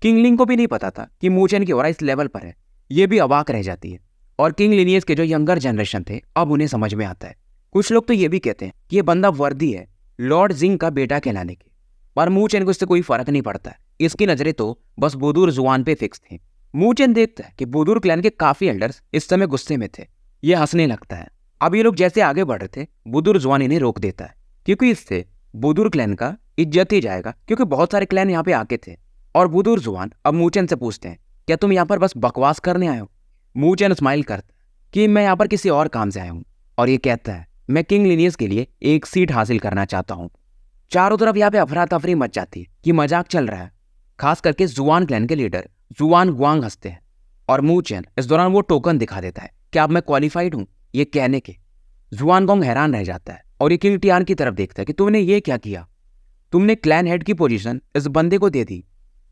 किंगलिंग को भी नहीं पता था कि मू चेन की ऑरा इस लेवल पर है, ये भी अवाक रह जाती है। और किंग लिनियज के जो यंगर जनरेशन थे अब उन्हें समझ में आता है। कुछ लोग तो ये भी कहते हैं कि ये बंदा वर्दी है लॉर्ड जिंग का बेटा कहलाने के, पर मू चेन को इससे कोई फर्क नहीं पड़ता है। इसकी नजरें तो बस बुदुर जुआन पे फिक्स थी। मू चेन देखता है कि बुदुर क्लैन के काफी एल्डर्स इस समय गुस्से में थे। ये हंसने लगता है। अब ये लोग जैसे आगे बढ़ रहे थे बुदुर जुआन इन्हें रोक देता है क्योंकि इससे बुदुर क्लैन का इज्जत ही जाएगा, क्योंकि बहुत सारे क्लैन यहाँ पे आके थे। और बुदुर जुआन अब मू चेन से पूछते हैं क्या तुम यहाँ पर बस बकवास करने आए हो? मू चेन स्माइल करता है कि मैं यहाँ पर किसी और काम से आया हूँ और ये कहता है मैं किंग लिनियज के लिए एक सीट हासिल करना चाहता हूँ। चारों तरफ यहाँ पे अफरा तफरी मच जाती है कि मजाक चल रहा है। खास करके जुआन क्लैन के लीडर जुआन गुआंग हंसते हैं और मू चेन इस दौरान वो टोकन दिखा देता है कि अब मैं क्वालिफाइड हूँ। ये कहने के जुआन गुआंग हैरान रह जाता है और ये किंग टियान की तरफ देखता है कि तुमने ये क्या किया, तुमने क्लैन हेड की पोजीशन इस बंदे को दे दी।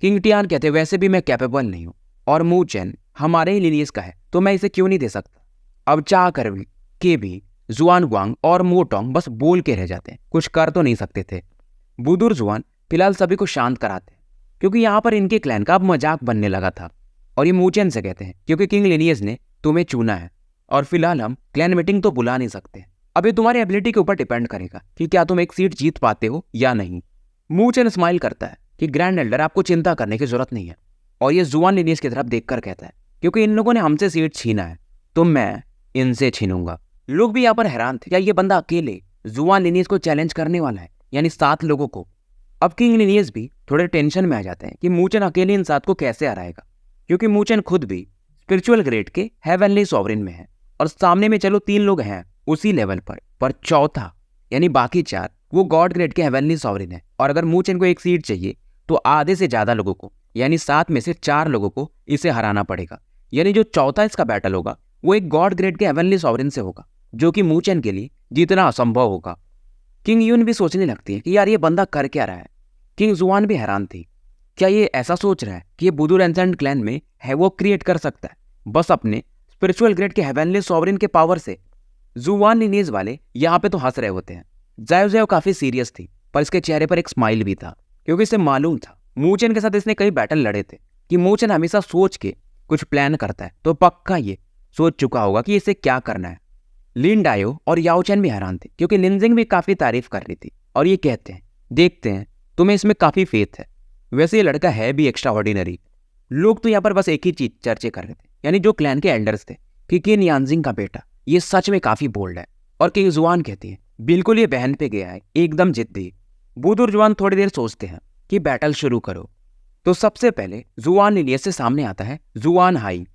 किंग टियान कहते वैसे भी मैं कैपेबल नहीं हूँ और मू चेन हमारे ही लिनियज का है तो मैं इसे क्यों नहीं दे सकता। अब चाह कर भी जुआन गुआंग और मू टोंग बस बोल के रह जाते हैं, कुछ कर तो नहीं सकते थे। बुदुर जुआन फिलहाल सभी को शांत कराते हैं क्योंकि यहाँ पर इनके क्लैन का अब मजाक बनने लगा था। और ये मू चेन से कहते हैं क्योंकि किंग लिनियज ने तुम्हें चुना है और फिलहाल हम क्लैन मीटिंग तो बुला नहीं सकते। अब ये तुम्हारी एबिलिटी के ऊपर डिपेंड करेगा कि क्या तुम एक सीट जीत पाते हो या नहीं। मू चेन स्माइल करता है कि ग्रैंड एल्डर आपको चिंता करने की जरूरत नहीं है। और ये जुआन लिनियज की तरफ देखकर कहता है क्योंकि इन लोगों ने हमसे सीट छीना है तो मैं इनसे छीनूंगा। लोग भी यहाँ पर हैरान थे, क्या ये बंदा अकेले जुआन लिनियज को चैलेंज करने वाला है, यानी 7 लोगों को। अब किंग लिनियज भी थोड़े टेंशन में आ जाते हैं कि मू चेन अकेले इन 7 को कैसे हराएगा, क्योंकि मू चेन खुद भी स्पिरिचुअल ग्रेड के हेवनली सॉवरेन में है और सामने में चलो 3 लोग हैं उसी लेवल पर चौथा यानी बाकी 4 वो गॉड ग्रेड के हेवनली सॉवरेन है। और अगर मू चेन को एक सीट चाहिए तो आधे से ज्यादा लोगों को यानी 7 में से 4 लोगों को इसे हराना पड़ेगा। यानी जो चौथा इसका बैटल होगा वो एक गॉड ग्रेड के हेवनली सॉवरेन से होगा जो कि मूचेन के लिए जीतना असंभव होगा। किंग यून भी सोचने लगती है कि यार ये बंदा कर क्या रहा है। किंग जुआन भी हैरान थी, क्या ये ऐसा सोच रहा है कि ये बुदुर एंसेंट क्लैन में है वो क्रिएट कर सकता है बस अपने स्पिरिचुअल ग्रेड के हेवनली सॉवरेन के पावर से। जुआन लिनीज वाले यहाँ पे तो हंस रहे होते हैं। जायो जायो काफी सीरियस थी, पर इसके चेहरे पर एक स्माइल भी था, क्योंकि इसे मालूम था मूचेन के साथ इसने कई बैटल लड़े थे कि मूचेन हमेशा सोच के कुछ प्लान करता है, तो पक्का ये सोच चुका होगा कि इसे क्या करना है। लिन डायो और याओचेन भी हैरान थे, क्योंकि लिनजिंग भी काफी तारीफ कर रही थी और ये कहते हैं देखते हैं तुम्हें इसमें काफी फेथ है। वैसे ये लड़का है भी एक्स्ट्रा ऑर्डिनरी। लोग तो यहाँ पर बस एक ही चीज चर्चे कर रहे थे, यानी जो क्लैन के एल्डर्स थे, कि किन यानजिंग का बेटा ये सच में काफी बोल्ड है। और किंग जुआन कहती है बिल्कुल ये बहन पे गया है, एकदम जिद्दी। बुदुर जुआन थोड़ी देर सोचते हैं कि बैटल शुरू करो। तो सबसे पहले जुआन लिनियस से सामने आता है जुआन हाई,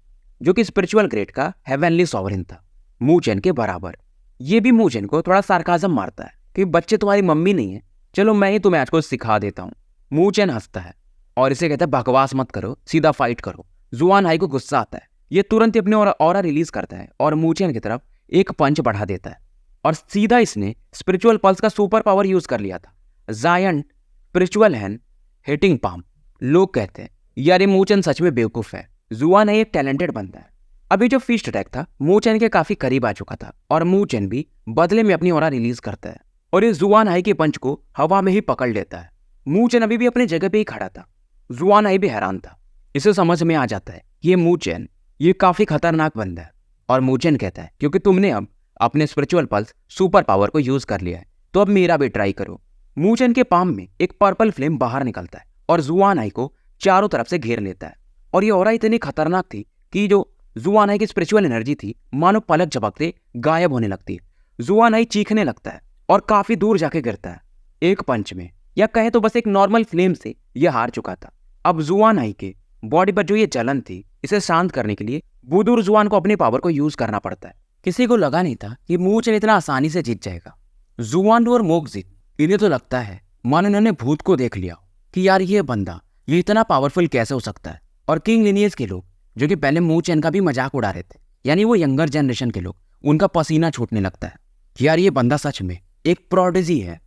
जो कि स्पिरिचुअल ग्रेड का हेवनली सॉवरेन था, मूचेन के बराबर। ये भी मूचेन को थोड़ा सार्काज्म मारता है कि बच्चे तुम्हारी मम्मी नहीं है, चलो मैं ही तुम्हें आज को सिखा देता हूँ। मूचेन हंसता है और इसे कहता है बकवास मत करो, सीधा फाइट करो। जुआन हाई को गुस्सा आता है, ये तुरंत ही अपने ऑरा रिलीज करता है और मूचेन की तरफ एक पंच बढ़ा देता है और सीधा इसने स्पिरिचुअल पल्स का सुपर पावर यूज कर लिया था, giant spiritual hand hitting palm. लोग कहते हैं यार ये मूचेन सच में बेवकूफ है, जुआन हाई एक टैलेंटेड बंदा है। अभी जो फीस्ट अटैक था मूचेन के काफी करीब आ चुका था और मूचेन भी बदले में अपनी ऑरा रिलीज करता है और इस जुआन हाई के पंच को हवा में ही पकड़ लेता है। मूचेन अभी भी अपनी जगह पे ही खड़ा था। जुआन हाई भी हैरान था, इसे समझ में आ जाता है ये मूचेन ये काफी खतरनाक बंदा है। और मूचेन कहता है क्योंकि तुमने अब अपने स्पिरिचुअल पल्स सुपर पावर को यूज कर लिया है, तो अब मेरा भी ट्राई करो। मूचेन के पाम में एक पर्पल फ्लेम बाहर निकलता है और जुआन हाई को चारों तरफ से घेर लेता है। और ये ऑरा इतनी खतरनाक थी कि जो जुआन हाई की स्पिरिचुअल एनर्जी थी मानो पलक झपकते गायब होने लगती है। जुआन हाई चीखने लगता है और काफी दूर जाके गिरता है। एक पंच में, या कहे तो बस एक नॉर्मल फ्लेम से यह हार चुका था। अब जुआन हाई के बॉडी पर जो ये जलन थी, इसे शांत करने के लिए बुदुर जुआन को अपनी पावर को यूज करना पड़ता है। किसी को लगा नहीं था कि मूचेन इतना आसानी से जीत जाएगा। जुआन और मोकजिन इन्हें तो लगता है मानो इन्होंने भूत को देख लिया कि यार ये बंदा ये इतना पावरफुल कैसे हो सकता है। और किंग लिनियस के लोग जो कि पहले मूचेन का भी मजाक उड़ा रहे थे, यानी वो यंगर जनरेशन के लोग, उनका पसीना छूटने लगता है कि यार ये बंदा सच में एक प्रोडिजी है।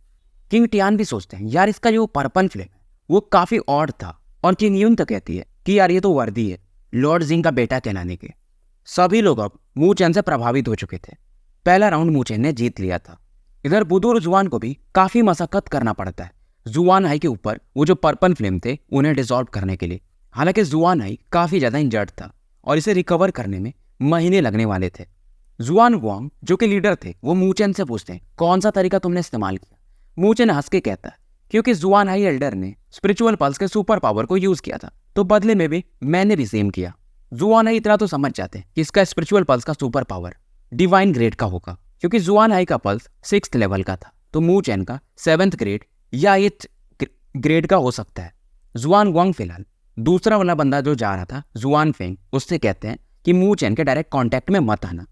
किंग टियान भी सोचते हैं यार इसका जो पर्पल फ्लेम है वो काफी ऑड था। और किंग यून तो कहती है कि यार ये तो वर्दी है लॉर्ड जिंग का बेटा कहलाने के। सभी लोग अब मूचेन से प्रभावित हो चुके थे। पहला राउंड मूचेन ने जीत लिया था। इधर बुदुर जुआन को भी काफी मशक्कत करना पड़ता है जुआन हाई के ऊपर वो जो पर्पल फ्लेम थे उन्हें डिसॉल्व करने के लिए। हालांकि जुआन हाई काफी ज्यादा इंजर्ड था और इसे रिकवर करने में महीने लगने वाले थे। जुआन वोंग जो कि लीडर थे वो मूचेन से पूछते हैं कौन सा तरीका तुमने इस्तेमाल किया। मूचेन हंस के कहता है क्योंकि जुआन हाई एल्डर ने स्पिरिचुअल पल्स के सुपर पावर को यूज किया था, तो बदले में भी मैंने भी सेम किया। जुआन हाई इतना तो समझ जाते हैं कि इसका स्पिरिचुअल पल्स का सुपर पावर डिवाइन ग्रेड का होगा, क्योंकि जुआन हाई का पल्स 6th लेवल का था, तो मूचेन का 7th ग्रेड या 8th ग्रेड का हो सकता है। जुआन वोंग फिलहाल दूसरा वाला बंदा जो जा रहा था जुआन फेंग, उससे कहते हैं कि मूचेन के डायरेक्ट कांटेक्ट में मत आना।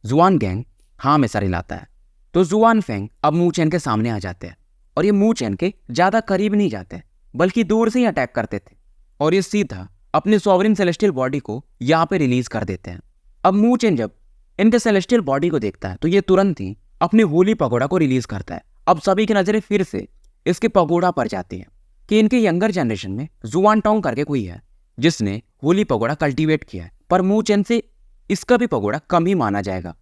जुआन गैंग हाँ में सर हिलाता है, तो जुआन फेंग अब मूचेन के सामने आ जाते हैं और ये मूचेन के ज्यादा करीब नहीं जाते बल्कि दूर से ही अटैक करते थे और ये सीधा अपने सॉवरेन सेलेस्टियल बॉडी को यहाँ पे रिलीज कर देते हैं। अब मूचेन जब इनके सेलेस्टियल बॉडी को देखता है तो ये तुरंत ही अपने होली पगोड़ा को रिलीज करता है। अब सभी की नजरें फिर से इसके पगोड़ा पर जाती है कि इनके यंगर जनरेशन में जुआन टोंग करके कोई है जिसने होली पगोड़ा कल्टीवेट किया है, पर मूचेन से इसका भी पगोड़ा कम ही माना जाएगा।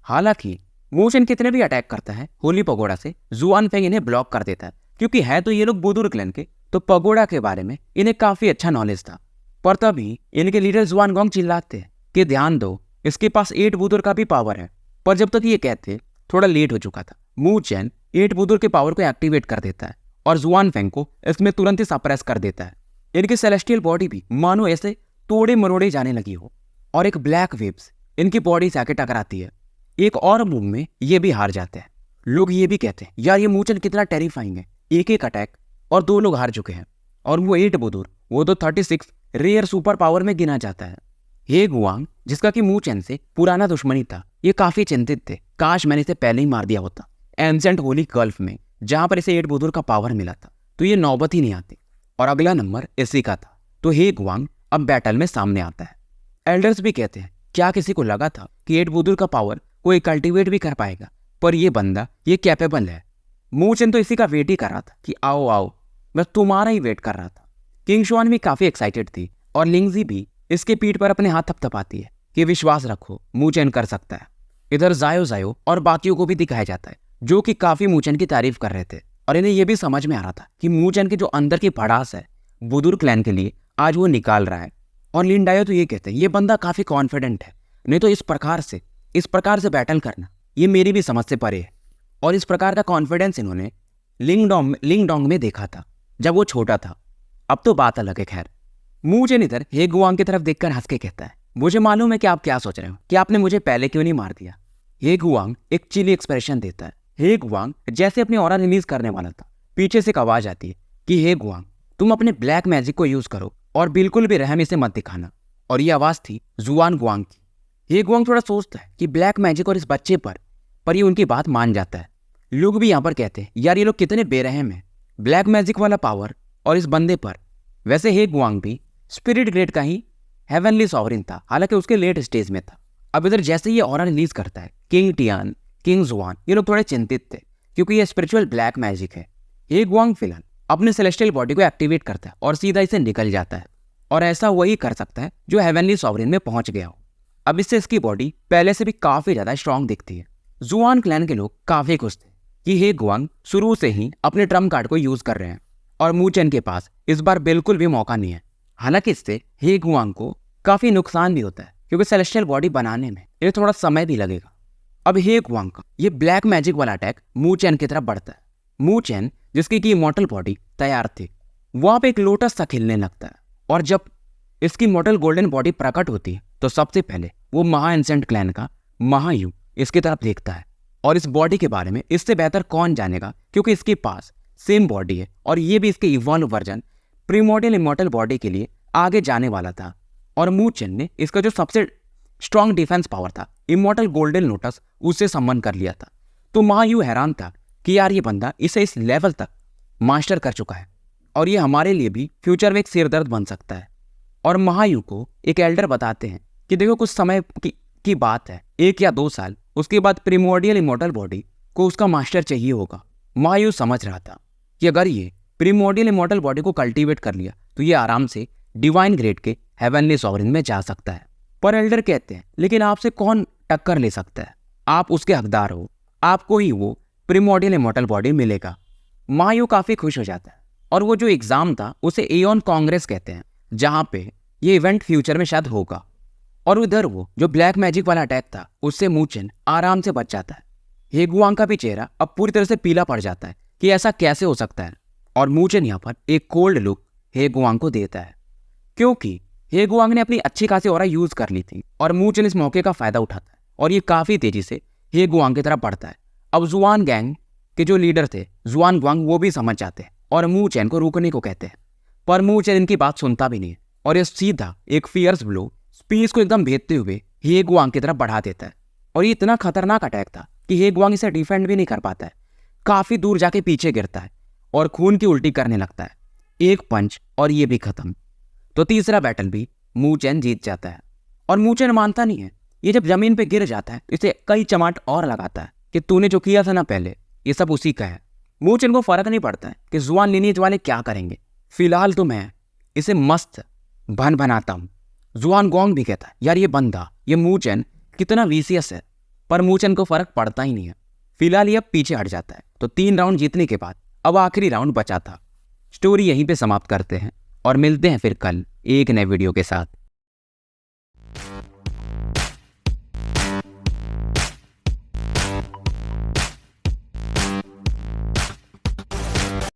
हालांकि मूचेन कितने भी अटैक करता है होली पगोड़ा से, जुआन फेंग इन्हें ब्लॉक कर देता है, क्योंकि है तो ये लोग बुदुर क्लैन के, तो पगोड़ा के बारे में इन्हें काफी अच्छा नॉलेज था। पर तभी इनके लीडर जुआन गोंग चिल्लाते हैं कि ध्यान दो इसके पास 8 बुदुर का भी पावर है। पर जब तक ये कहते थोड़ा लेट हो चुका था। मूचेन 8 बुदुर के पावर को एक्टिवेट कर देता है और जुआन फेंग को इसमें तुरंत ही सप्रेस कर देता है। इनकी सेलेस्टियल बॉडी भी मानो ऐसे तोड़े मरोड़े जाने लगी हो और एक ब्लैक वेव्स इनकी बॉडी से आके टकराती है। एक और मूव में ये भी हार जाते हैं। लोग ये भी कहते हैं यार ये मूचेन कितना टेरिफाइंग है, एक अटैक और 2 लोग हार चुके हैं और वो 8 बुदुर वो तो 36 रेयर सुपर पावर में गिना जाता है। हे गुआंग जिसका कि मूचेन से पुराना दुश्मनी था, ये काफी चिंतित थे, काश मैंने इसे पहले ही मार दिया होता एंसेंट होली गल्फ में, जहां पर इसे 8 बुदुर का पावर मिला था, तो ये नौबत ही नहीं आती और अगला नंबर इसी का था। तो हे गुआंग अब बैटल में सामने आता है। एल्डर्स भी कहते हैं क्या किसी को लगा था कि 8 बुदुर का पावर कोई कल्टीवेट भी कर पाएगा, पर ये बंदा ये कैपेबल है। मूचेन तो इसी का वेट ही कर रहा था कि आओ आओ, मैं तुम्हारा ही वेट कर रहा था। किंग शुआन भी काफी एक्साइटेड थी और लिंगजी भी इसके पीठ पर अपने हाथ थपथपाती है कि विश्वास रखो, मूचेन कर सकता है। इधर जायो जायो और बाकियों को भी दिखाया जाता है जो कि काफी मूचेन की तारीफ कर रहे थे और इन्हें यह भी समझ में आ रहा था कि मूचेन के जो अंदर की भड़ास है बुदुर क्लैन के लिए आज वो निकाल रहा है। और लिन डायो तो ये कहते हैं ये बंदा काफी कॉन्फिडेंट है, नहीं तो इस प्रकार से बैटल करना ये मेरी भी समझ से परे है। और इस प्रकार का कॉन्फिडेंस इन्होंने लिंग डोंग में देखा था जब वो छोटा था। अब तो बात अलग है। खैर, मूचेन इधर हे गुआंग की तरफ देखकर हंस के कहता है, मुझे मालूम है कि आप क्या सोच रहे हो कि आपने मुझे पहले क्यों नहीं मार दिया। हे गुआंग एक चिली एक्सप्रेशन देता है। हे गुआंग जैसे अपनी ऑरा रिलीज करने वाला था, पीछे से एक आवाज आती है कि हे गुआंग तुम अपने ब्लैक मैजिक को यूज करो और बिल्कुल भी रहम इसे मत दिखाना। और ये आवाज थी जुआन गुआंग की। हे गुआंग थोड़ा सोचता है कि ब्लैक मैजिक और इस बच्चे पर ये उनकी बात मान जाता है। लोग भी यहाँ पर कहते हैं यार ये लोग कितने बेरहम हैं, ब्लैक मैजिक वाला पावर और इस बंदे पर। वैसे हे गुआंग भी स्पिरिट ग्रेड का ही हेवनली सॉवरिन था, हालांकि उसके लेट स्टेज में था। अब इधर जैसे ये ऑरा रिलीज करता है, किंग टियान, किंग जुआन ये लोग थोड़े चिंतित थे क्योंकि ये स्पिरिचुअल ब्लैक मैजिक है। हे गुआंग फिलहाल अपने सेलेस्टियल बॉडी को एक्टिवेट करता है और सीधा इसे निकल जाता है और ऐसा वही कर सकता है जो हेवनली सॉवरिन में पहुंच गया हो। अब इससे इसकी बॉडी पहले से भी काफी ज्यादा स्ट्रांग दिखती है। जुआन क्लैन के लोग काफी खुश थे कि हे गुआंग शुरू से ही अपने ट्रम्प कार्ड को यूज कर रहे हैं और मूचेन के पास इस बार बिल्कुल भी मौका नहीं है। हालांकि इससे हे गुआंग को काफी नुकसान भी होता है क्योंकि सेलेस्टियल बॉडी बनाने में ये थोड़ा समय भी लगेगा। अब हे गुआंग का ये ब्लैक मैजिक वाला अटैक मूचेन की तरफ बढ़ता है। मूचेन जिसकी की इमॉर्टल बॉडी तैयार थी, वहां पे एक लोटस सा खिलने लगता है और जब इसकी इमॉर्टल गोल्डन बॉडी प्रकट होती है तो सबसे पहले वो महा एंसेंट क्लैन का महायू इसकी तरफ देखता है। और इस बॉडी के बारे में इससे बेहतर कौन जानेगा क्योंकि इसके पास सेम बॉडी है और ये भी इसके evolve version primordial immortal body के लिए आगे जाने वाला था। और मूचेन ने इसका जो सबसे स्ट्रॉन्ग डिफेंस पावर था इमॉर्टल गोल्डन लोटस उससे सम्मान कर लिया था। तो महायू हैरान था कि यार ये बंदा इसे इस लेवल तक मास्टर कर चुका है और ये हमारे लिए भी फ्यूचर में एक सिरदर्द बन सकता है। और महायू को एक एल्डर बताते हैं कि देखो कुछ समय की बात है, 1 या 2 साल उसके बाद प्रीमोर्डियल इमॉर्टल बॉडी को उसका मास्टर चाहिए होगा। महायू समझ रहा था कि अगर ये प्रीमोर्डियल इमॉर्टल बॉडी को कल्टीवेट कर लिया तो ये आराम से डिवाइन ग्रेड के हेवनली सॉवरिन में जा सकता है। पर एल्डर कहते हैं लेकिन आपसे कौन टक्कर ले सकता है, आप उसके हकदार हो, आपको ही वो प्रीमोर्डियल इमॉर्टल बॉडी मिलेगा। महायू काफी खुश हो जाता है और वो जो एग्जाम था उसे एओन कांग्रेस कहते हैं जहां पे ये इवेंट फ्यूचर में शायद होगा। और उधर वो जो ब्लैक मैजिक वाला अटैक था उससे मूचेन आराम से बच जाता है। हे गुआंग का भी चेहरा अब पूरी तरह से पीला पड़ जाता है कि ऐसा कैसे हो सकता है। और मूचेन यहाँ पर एक कोल्ड लुक हे गुआंग को देता है क्योंकि हे गुआंग ने अपनी अच्छी खासी ऑरा यूज कर ली थी और मूचेन इस मौके का फायदा उठाता है और ये काफी तेजी से हे गुआंग की तरफ बढ़ता है। अब जुआन गैंग के जो लीडर थे जुआन गुआंग वो भी समझ जाते हैं और मूचेन को रुकने को कहते हैं, पर मूचेन इनकी बात सुनता भी नहीं है और ये सीधा एक फियर्स ब्लो स्पीस को एकदम भेदते हुए हे गुआंग की तरफ बढ़ा देता है। और ये इतना खतरनाक अटैक था कि हे गुआंग इसे डिफेंड भी नहीं कर पाता है, काफी दूर जाके पीछे गिरता है और खून की उल्टी करने लगता है। एक पंच और ये भी खत्म। तो तीसरा बैटल भी मूचेन जीत जाता है और मूचेन मानता नहीं है। ये जब जमीन पे गिर जाता है इसे कई चमाट और लगाता है कि तूने जो किया था ना पहले ये सब उसी का है। मूचेन को फर्क नहीं पड़ता है कि जुआन लिनीज वाले क्या करेंगे, फिलहाल तो मैं इसे मस्त भन बनाता हूँ। जुआन गुआंग भी कहता है यार ये बंदा ये मूचेन कितना वीसियस है, पर मूचेन को फर्क पड़ता ही नहीं है। फिलहाल ये अब पीछे हट जाता है। तो 3 राउंड जीतने के बाद अब आखिरी राउंड बचा था। स्टोरी यहीं पे समाप्त करते हैं और मिलते हैं फिर कल एक नए वीडियो के साथ।